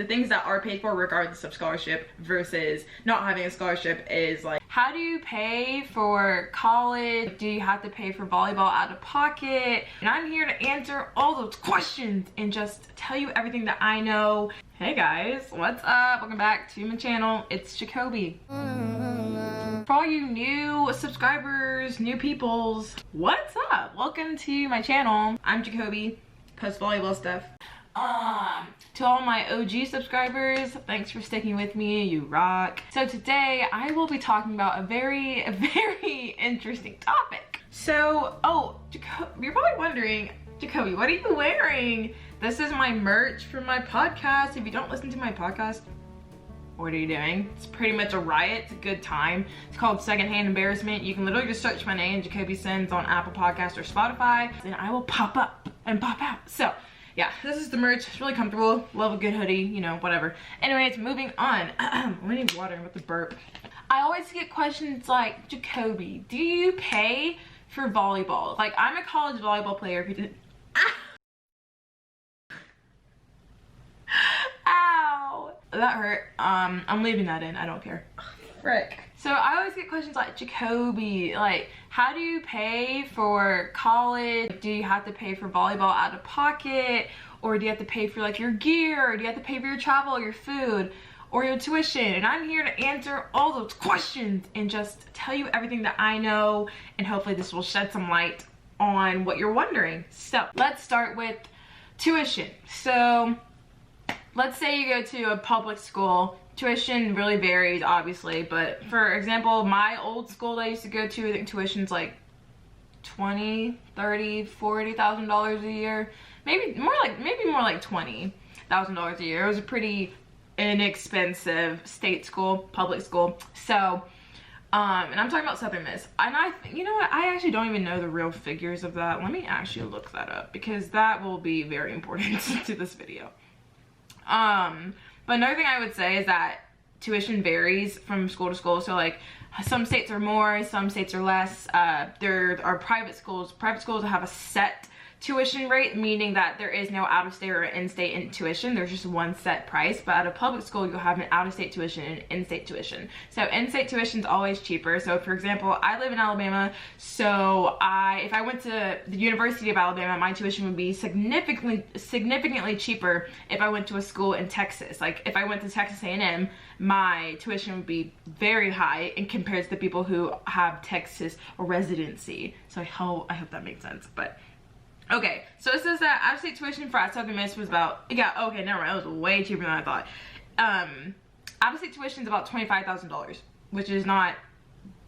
The things that are paid for regardless of scholarship versus not having a scholarship is like, how do you pay for college? Do you have to pay for volleyball out of pocket? And I'm here to answer all those questions and just tell you everything that I know. Hey guys, what's up? Welcome back to my channel. It's Jacoby. For all you new subscribers, new peoples, what's up? Welcome to my channel. I'm Jacoby, post volleyball stuff. To all my OG subscribers, thanks for sticking with me, you rock. So today I will be talking about a very interesting topic. So, you're probably wondering, Jacoby, what are you wearing? This is my merch for my podcast. If you don't listen to my podcast, what are you doing? It's pretty much a riot. It's a good time. It's called Secondhand Embarrassment. You can literally just search my name, Jacoby Sims, on Apple Podcasts or Spotify, and I will pop up and pop out. So yeah, this is the merch. It's really comfortable. Love a good hoodie, you know, whatever. Anyways, moving on. I need water. I'm about to burp. I always get questions like, Jacoby, do you pay for volleyball? Like, I'm a college volleyball player. If you didn't... Ow! That hurt. I'm leaving that in. I don't care. Frick. So I always get questions like, Jacoby, like, how do you pay for college? Do you have to pay for volleyball out of pocket? Or do you have to pay for like your gear? Or do you have to pay for your travel, your food, or your tuition? And I'm here to answer all those questions and just tell you everything that I know, and hopefully this will shed some light on what you're wondering. So let's start with tuition. So let's say you go to a public school. Tuition really varies, obviously, but for example, my old school that I used to go to, I think tuition's like $20,000, $30,000, $40,000 a year. Maybe more like $20,000 a year. It was a pretty inexpensive state school, public school. So, and I'm talking about Southern Miss. And you know what? I actually don't even know the real figures of that. Let me actually look that up because that will be very important to this video. But another thing I would say is that tuition varies from school to school. So like some states are more, some states are less. There are private schools. Private schools have a set tuition rate, meaning that there is no out-of-state or in-state tuition. There's just one set price. But at a public school, you'll have an out-of-state tuition and in-state tuition. So in-state tuition is always cheaper. So for example, I live in Alabama, so if I went to the University of Alabama, my tuition would be significantly cheaper if I went to a school in Texas. Like if I went to Texas A&M, my tuition would be very high in compared to the people who have Texas residency. So I hope that makes sense. But okay, so it says that out-of-state tuition for at Southern Miss was about, okay, never mind, it was way cheaper than I thought. Out-of-state tuition is about $25,000, which is not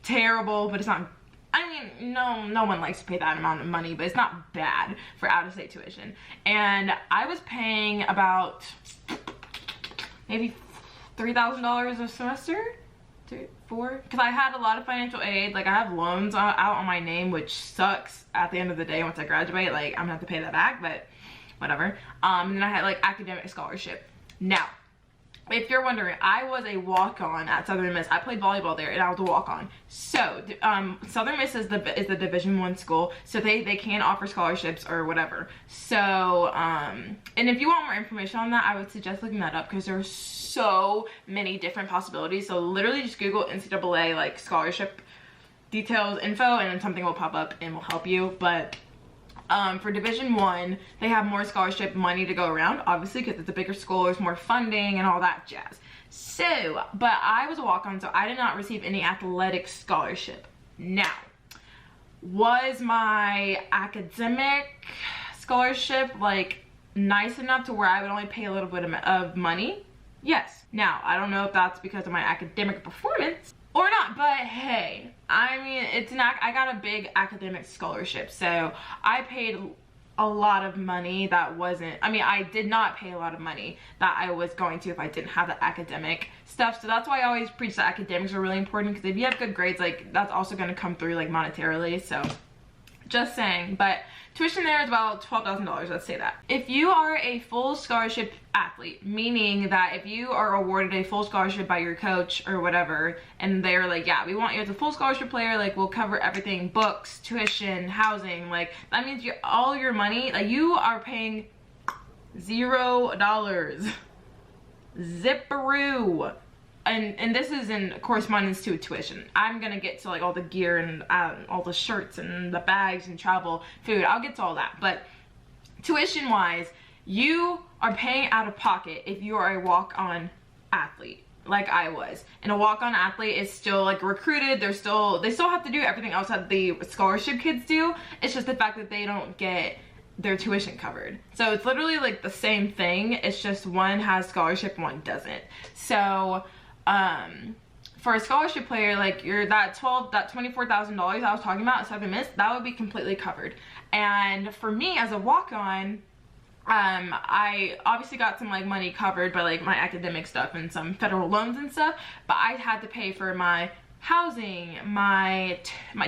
terrible, but it's not, I mean, no one likes to pay that amount of money, but it's not bad for out-of-state tuition. And I was paying about maybe $3,000 a semester. 4, because I had a lot of financial aid. Like I have loans out on my name, which sucks at the end of the day once I graduate. Like I'm gonna have to pay that back, but whatever. And then I had like academic scholarship. Now if you're wondering, I was a walk-on at Southern Miss. I played volleyball there and I was a walk-on. So Southern Miss is the Division I school, so they can offer scholarships or whatever. So and if you want more information on that, I would suggest looking that up because there's so many different possibilities. So literally just Google NCAA like scholarship details info and then something will pop up and will help you. But for Division I, they have more scholarship money to go around, obviously, because it's a bigger school, there's more funding and all that jazz. So, but I was a walk-on, so I did not receive any athletic scholarship. Now, was my academic scholarship like nice enough to where I would only pay a little bit of money? Yes. Now, I don't know if that's because of my academic performance or not, but hey, I mean, I got a big academic scholarship, so I paid a lot of money that wasn't, I mean, I did not pay a lot of money that I was going to if I didn't have the academic stuff. So that's why I always preach that academics are really important, because if you have good grades, like that's also going to come through like monetarily. So just saying. But tuition there is about $12,000, let's say that. If you are a full scholarship athlete, meaning that if you are awarded a full scholarship by your coach or whatever, and they're like, yeah, we want you as a full scholarship player, like we'll cover everything, books, tuition, housing, like that means all your money, like you are paying $0. Zipperoo. And this is in correspondence to tuition. I'm gonna get to like all the gear and all the shirts and the bags and travel, food. I'll get to all that. But tuition wise, you are paying out of pocket if you are a walk-on athlete like I was. And a walk-on athlete is still like recruited. They still have to do everything else that the scholarship kids do. It's just the fact that they don't get their tuition covered. So it's literally like the same thing. It's just one has scholarship, one doesn't. So for a scholarship player, like that $24,000 I was talking about at Southern Miss, that would be completely covered. And for me as a walk-on, I obviously got some like money covered by like my academic stuff and some federal loans and stuff, but I had to pay for my housing, my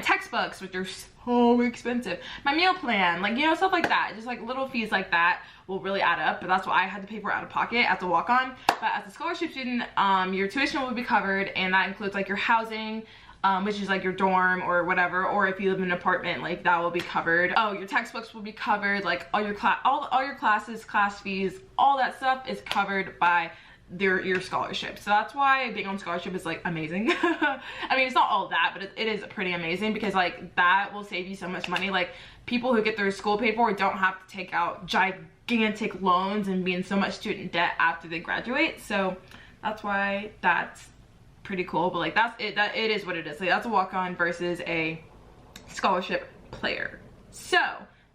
textbooks, which are so expensive, my meal plan, like, you know, stuff like that. Just like little fees like that will really add up, but that's what I had to pay for out of pocket as a walk-on. But as a scholarship student, your tuition will be covered, and that includes like your housing, which is like your dorm or whatever, or if you live in an apartment, like that will be covered. Oh, your textbooks will be covered, like all your classes, class fees, all that stuff is covered by your scholarship. So that's why being on scholarship is like amazing. I mean, it's not all that, but it is pretty amazing, because like that will save you so much money. Like people who get their school paid for don't have to take out gigantic loans and be in so much student debt after they graduate. So that's why that's pretty cool. But like that's it, that it is what it is. Like that's a walk-on versus a scholarship player. So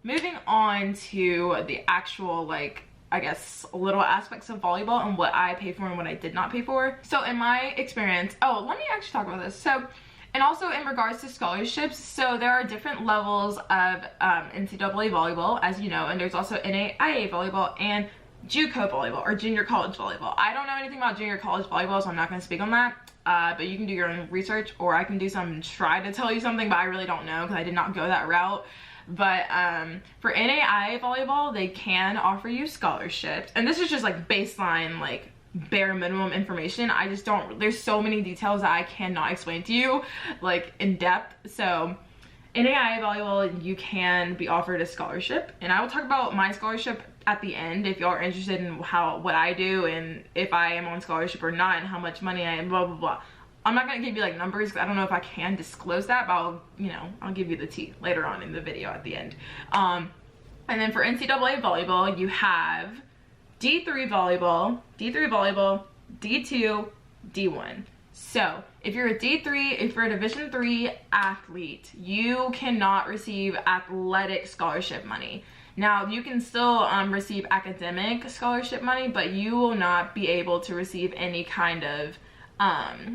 moving on to the actual, like, I guess little aspects of volleyball and what I pay for and what I did not pay for. So in my experience, oh, let me actually talk about this. So, and also in regards to scholarships, so there are different levels of NCAA volleyball, as you know, and there's also NAIA volleyball and JUCO volleyball, or junior college volleyball. I don't know anything about junior college volleyball, so I'm not going to speak on that. But you can do your own research, or I can do some and try to tell you something, but I really don't know because I did not go that route. But for NAIA volleyball, they can offer you scholarships, and this is just like baseline, like bare minimum information. I just don't, there's so many details that I cannot explain to you like in depth. So NAIA volleyball, you can be offered a scholarship, and I will talk about my scholarship at the end if y'all are interested in what I do and if I am on scholarship or not and how much money I am, blah blah blah. I'm not gonna give you like numbers because I don't know if I can disclose that, but I'll, you know, I'll give you the tea later on in the video at the end. And then for NCAA volleyball, you have D3 volleyball, D2, D1. So if you're a D3, if you're a Division III athlete, you cannot receive athletic scholarship money. Now, you can still receive academic scholarship money, but you will not be able to receive any kind of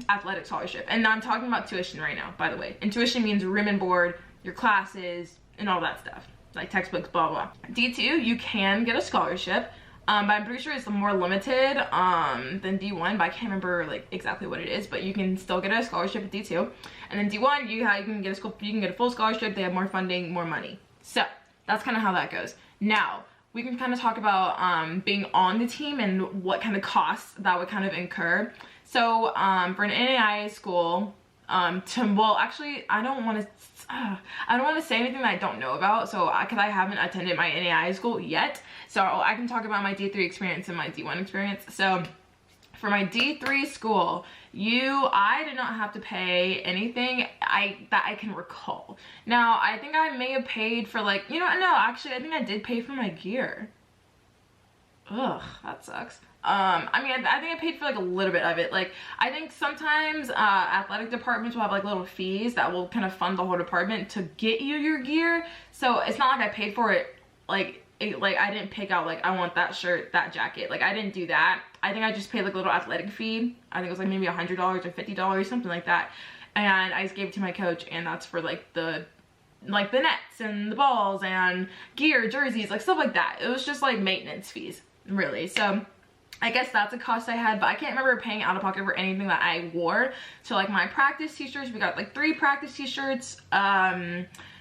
athletic scholarship. And I'm talking about tuition right now, by the way. And tuition means room and board, your classes, and all that stuff, like textbooks, blah blah. D2, you can get a scholarship, but I'm pretty sure it's more limited than D1, but I can't remember like exactly what it is. But you can still get a scholarship at D2, and then D1, you can get a full scholarship. They have more funding, more money. So that's kind of how that goes. Now we can kind of talk about being on the team and what kind of costs that would kind of incur. So for an NAIA school, well, actually, I don't want to say anything that I don't know about. So because I haven't attended my NAIA school yet, so I can talk about my D3 experience and my D1 experience. So for my D3 school, I did not have to pay anything that I can recall. Now, I think I may have paid for like, you know, no, actually, I think I did pay for my gear. Ugh, that sucks. I mean, I think I paid for like a little bit of it. Like, I think sometimes athletic departments will have like little fees that will kind of fund the whole department to get you your gear. So it's not like I paid for it, like I didn't pick out like I want that shirt, that jacket. Like I didn't do that. I think I just paid like a little athletic fee. I think it was like maybe $100 or $50, something like that. And I just gave it to my coach, and that's for like the nets and the balls and gear, jerseys, like stuff like that. It was just like maintenance fees, really. So I guess that's a cost I had, but I can't remember paying out of pocket for anything that I wore. So like my practice t-shirts, we got like 3 practice t-shirts.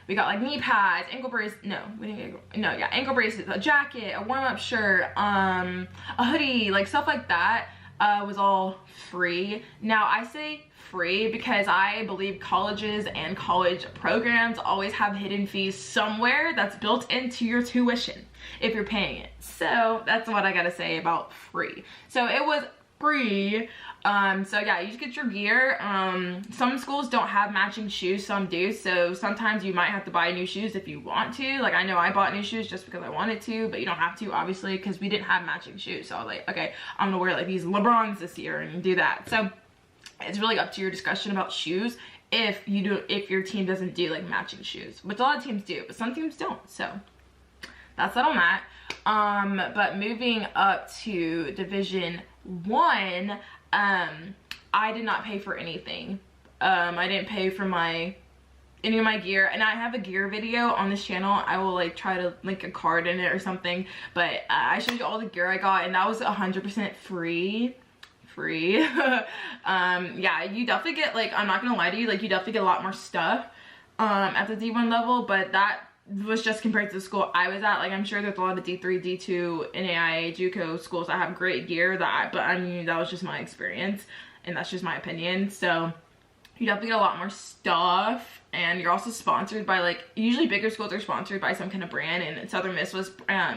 We got like knee pads, ankle braces, ankle braces, a jacket, a warm-up shirt, a hoodie, like stuff like that was all free. Now I say free because I believe colleges and college programs always have hidden fees somewhere that's built into your tuition if you're paying it. So that's what I gotta say about free. So it was free. So yeah, you just get your gear. Some schools don't have matching shoes, some do, so sometimes you might have to buy new shoes if you want to. Like, I know I bought new shoes just because I wanted to, but you don't have to, obviously, because we didn't have matching shoes. So I was like, okay, I'm gonna wear like these LeBrons this year and do that. So it's really up to your discussion about shoes if your team doesn't do like matching shoes, which a lot of teams do, but some teams don't. So that's that on that. But moving up to Division 1, I did not pay for anything. I didn't pay for any of my gear, and I have a gear video on this channel. I will like try to link a card in it or something, but I showed you all the gear I got, and that was 100% free. Yeah, you definitely get, like, I'm not gonna lie to you, like, you definitely get a lot more stuff at the D1 level, but that was just compared to the school I was at. Like, I'm sure there's a lot of D3, D2, NAIA, JUCO schools that have great gear, but I mean, that was just my experience, and that's just my opinion. So you definitely get a lot more stuff, and you're also sponsored by, like, usually bigger schools are sponsored by some kind of brand, and Southern Miss was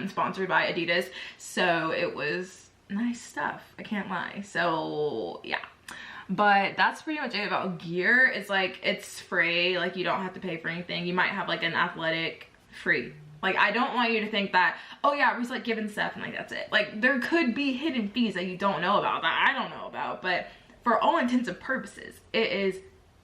sponsored by Adidas, so it was nice stuff, I can't lie. So yeah, but that's pretty much it about gear. It's like, it's free, like, you don't have to pay for anything. You might have like an athletic free. Like, I don't want you to think that, oh yeah, we're like giving stuff and like that's it. Like, there could be hidden fees that you don't know about, that I don't know about, but for all intents and purposes, it is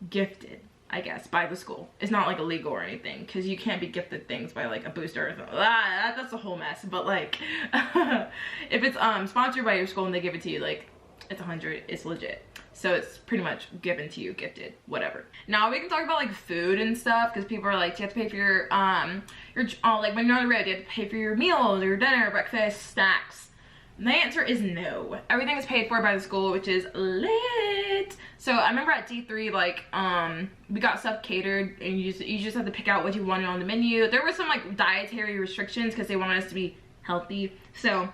gifted, I guess, by the school. It's not like illegal or anything, because you can't be gifted things by like a booster or something. That's a whole mess. But like, if it's sponsored by your school and they give it to you, like, it's 100, it's legit. So it's pretty much given to you, gifted, whatever. Now we can talk about like food and stuff, because people are like, do you have to pay for your like when you're on the road, do you have to pay for your meals, your dinner, breakfast, snacks? And the answer is no. Everything is paid for by the school, which is lit. So I remember at D3, like, we got stuff catered, and you just have to pick out what you wanted on the menu. There were some like dietary restrictions because they wanted us to be healthy. So,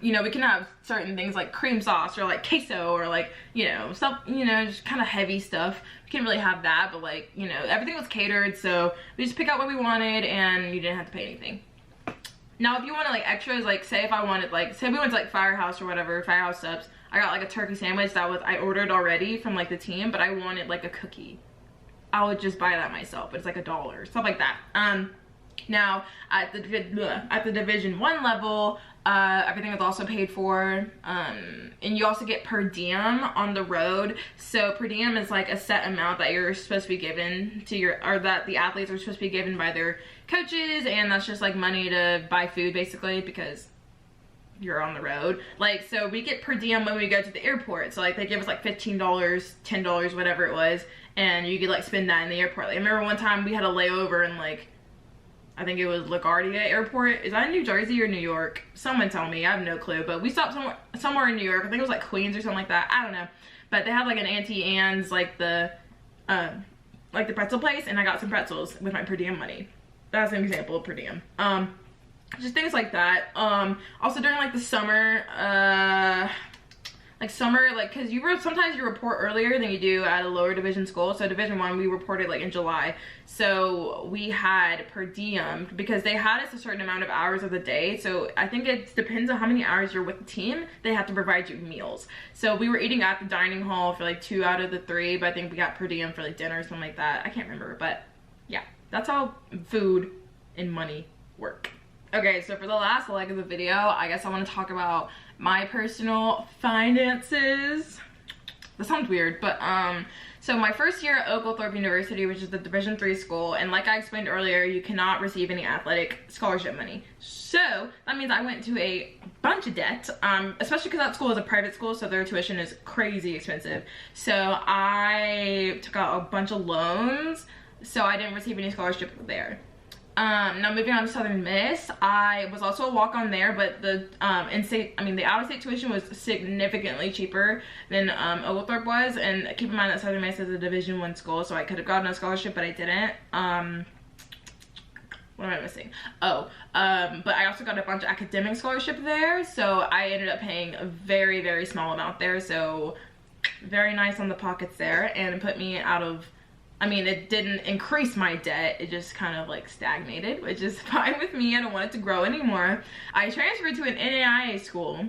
you know, we can have certain things like cream sauce or like queso or like, you know, stuff, you know, just kind of heavy stuff. We can't really have that, but like, you know, everything was catered, so we just pick out what we wanted and you didn't have to pay anything. Now, if you wanted like extras, like say if I wanted, like, say we went to like Firehouse or whatever, Firehouse Subs, I got like a turkey sandwich that was, I ordered already from like the team, but I wanted like a cookie. I would just buy that myself, but it's like $1, stuff like that. Now at the Division 1 level, everything is also paid for, and you also get per diem on the road. So per diem is like a set amount that you're supposed to be given to or that the athletes are supposed to be given by their coaches, and that's just like money to buy food basically, because you're on the road. Like, so we get per diem when we go to the airport. So like they give us like $15, $10, whatever it was, and you could like spend that in the airport. Like, I remember one time we had a layover in like, I think it was LaGuardia Airport. Is that in New Jersey or New York? Someone tell me, I have no clue. But we stopped somewhere in New York. I think it was like Queens or something like that. I don't know. But they had like an Auntie Anne's, like the pretzel place, and I got some pretzels with my per diem money. That's an example of per diem. Just things like that. Also during like the summer, because sometimes you report earlier than you do at a lower division school. So Division 1, we reported like in July. So we had per diem because they had us a certain amount of hours of the day. So I think it depends on how many hours you're with the team. They have to provide you meals. So we were eating at the dining hall for like 2 out of the 3, but I think we got per diem for like dinner or something like that. I can't remember, but yeah, that's how food and money work. Okay, so for the last leg of the video, I guess I want to talk about my personal finances. That sounds weird, but so my first year at Oglethorpe University, which is the Division 3 school, and like I explained earlier, you cannot receive any athletic scholarship money. So that means I went into a bunch of debt, especially because that school is a private school, so their tuition is crazy expensive. So I took out a bunch of loans, so I didn't receive any scholarship there. Now moving on to Southern Miss, I was also a walk-on there, but the out-of-state tuition was significantly cheaper than Oglethorpe was, and keep in mind that Southern Miss is a Division 1 school, so I could have gotten a scholarship, but I didn't. What am I missing? Oh, but I also got a bunch of academic scholarship there, so I ended up paying a very, very small amount there, so very nice on the pockets there, and it put me out of, it didn't increase my debt, it just kind of like stagnated, which is fine with me. I don't want it to grow anymore. I transferred to an NAIA school,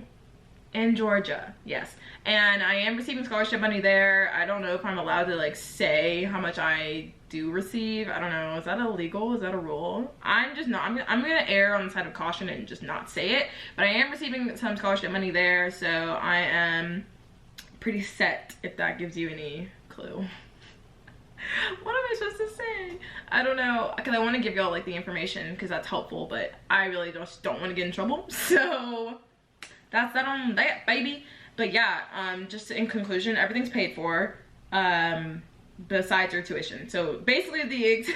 In Georgia, yes. And I am receiving scholarship money there. I don't know if I'm allowed to like say how much I do receive. I don't know. Is that illegal? Is that a rule? I'm just not. I'm gonna err on the side of caution and just not say it. But I am receiving some scholarship money there, so I am pretty set, if that gives you any clue. What am I supposed to say? I don't know, because I want to give y'all like the information because that's helpful, but I really just don't want to get in trouble. So that's that on that, baby. But yeah, just in conclusion, everything's paid for besides your tuition. So basically the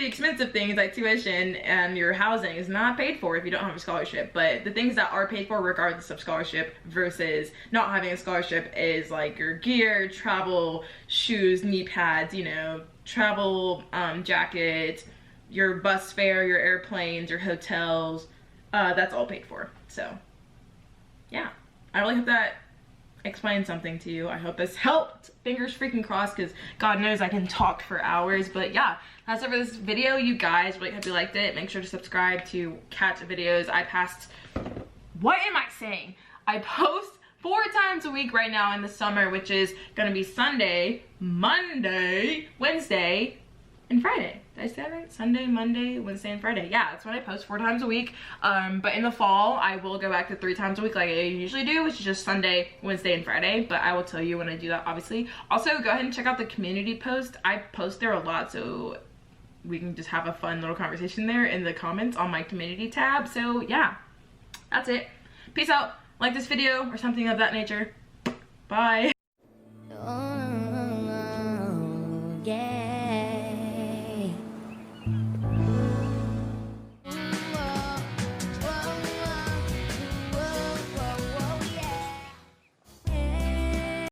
expensive things like tuition and your housing is not paid for if you don't have a scholarship. But the things that are paid for regardless of scholarship versus not having a scholarship is like your gear, travel, shoes, knee pads, you know, travel jacket, your bus fare, your airplanes, your hotels, that's all paid for. So yeah, I really hope that explained something to you. I hope this helped. Fingers freaking crossed, because God knows I can talk for hours. But yeah, that's it for this video, you guys. Really hope you liked it. Make sure to subscribe to catch videos. What am I saying? I post 4 times a week right now in the summer, which is gonna be Sunday, Monday, Wednesday, and Friday. Did I say that right? Sunday, Monday, Wednesday, and Friday. Yeah, that's when I post 4 times a week. But in the fall, I will go back to 3 times a week like I usually do, which is just Sunday, Wednesday, and Friday. But I will tell you when I do that, obviously. Also, go ahead and check out the community post. I post there a lot, so we can just have a fun little conversation there in the comments on my community tab. So yeah, that's it. Peace out. Like this video or something of that nature. Bye. Yeah.